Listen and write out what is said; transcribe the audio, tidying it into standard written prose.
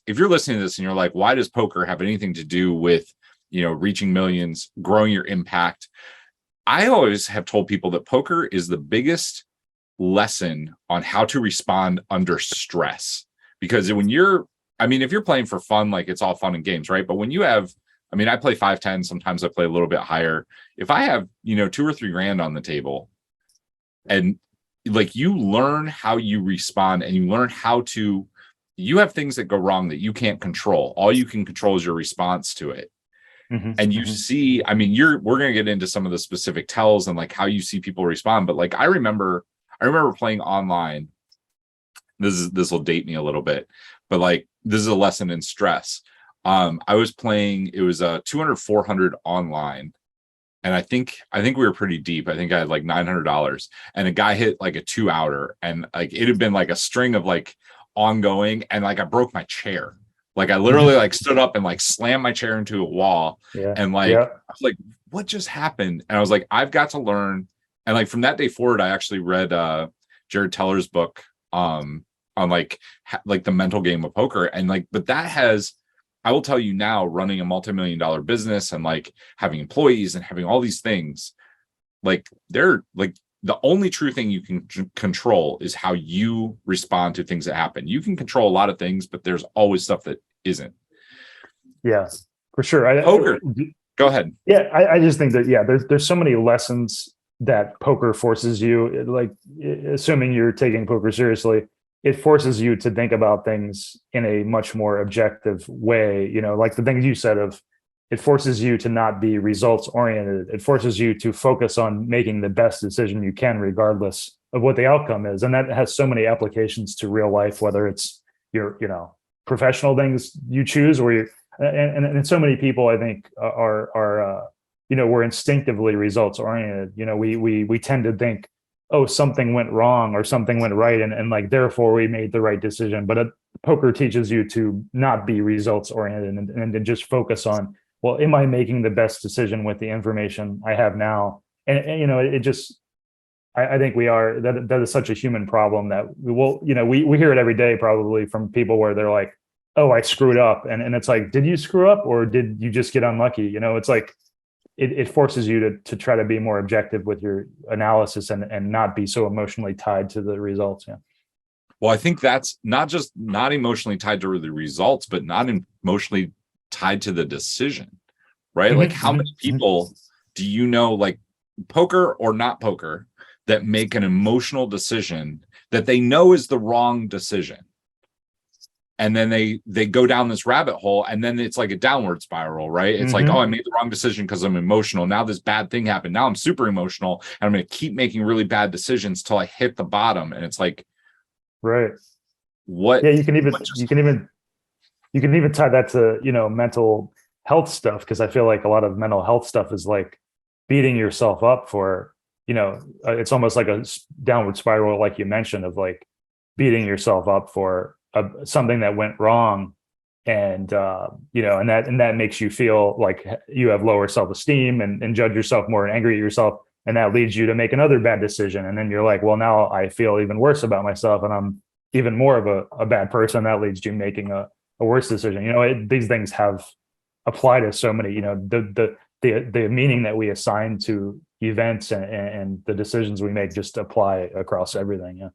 if you're listening to this and you're like, why does poker have anything to do with, reaching millions, growing your impact? I always have told people that poker is the biggest lesson on how to respond under stress. Because if you're playing for fun, like it's all fun and games, right? But when you have, I play 5-10, sometimes I play a little bit higher. If I have, 2 or 3 grand on the table, and like you learn how you respond, and you learn you have things that go wrong that you can't control. All you can control is your response to it. And you see, we're going to get into some of the specific tells and like how you see people respond. But like, I remember playing online. This will date me a little bit, but like, this is a lesson in stress. I was playing, it was 200, 400 online. And I think we were pretty deep. I think I had like $900, and a guy hit like a 2-outer, and like, it had been like a string of like ongoing. And like, I broke my chair. Like I literally like stood up and like slammed my chair into a wall. And like, I was like, what just happened? And I was like, I've got to learn. And like, from that day forward, I actually read Jared Teller's book on like the mental game of poker. And like, but I will tell you now, running a multi-million-dollar business and like having employees and having all these things, like they're like, the only true thing you can control is how you respond to things that happen. You can control a lot of things, but there's always stuff that isn't. Yeah, for sure. Poker. Go ahead. Yeah, I just think that, there's so many lessons that poker forces you, like assuming you're taking poker seriously, it forces you to think about things in a much more objective way. Like the things you said of, it forces you to not be results oriented. It forces you to focus on making the best decision you can, regardless of what the outcome is. And that has so many applications to real life, whether it's your, professional things you choose, or and so many people, I think, are we're instinctively results oriented. We tend to think, oh, something went wrong or something went right, and like therefore we made the right decision. But poker teaches you to not be results oriented and to just focus on, well, am I making the best decision with the information I have now? And it just, I think that is such a human problem that we hear it every day, probably from people where they're like, oh, I screwed up. And it's like, did you screw up or did you just get unlucky? It's like, it forces you to try to be more objective with your analysis and not be so emotionally tied to the results. Yeah. Well, I think that's not emotionally tied to the results, but not emotionally tied to the decision, right? Like how many people do you know, like poker or not poker, that make an emotional decision that they know is the wrong decision? And then they go down this rabbit hole, and then it's like a downward spiral, right? It's like, oh, I made the wrong decision because I'm emotional. Now this bad thing happened. Now I'm super emotional, and I'm going to keep making really bad decisions till I hit the bottom. And it's like, right. What? Yeah, you can even tie that to, mental health stuff, because I feel like a lot of mental health stuff is like beating yourself up for, it's almost like a downward spiral, like you mentioned, of like beating yourself up for something that went wrong, and and that makes you feel like you have lower self-esteem and judge yourself more and angry at yourself, and that leads you to make another bad decision, and then you're like, well, now I feel even worse about myself and I'm even more of a bad person. That leads you making a worse decision. These things have apply to so many, the meaning that we assign to events and the decisions we make just apply across everything. Yeah.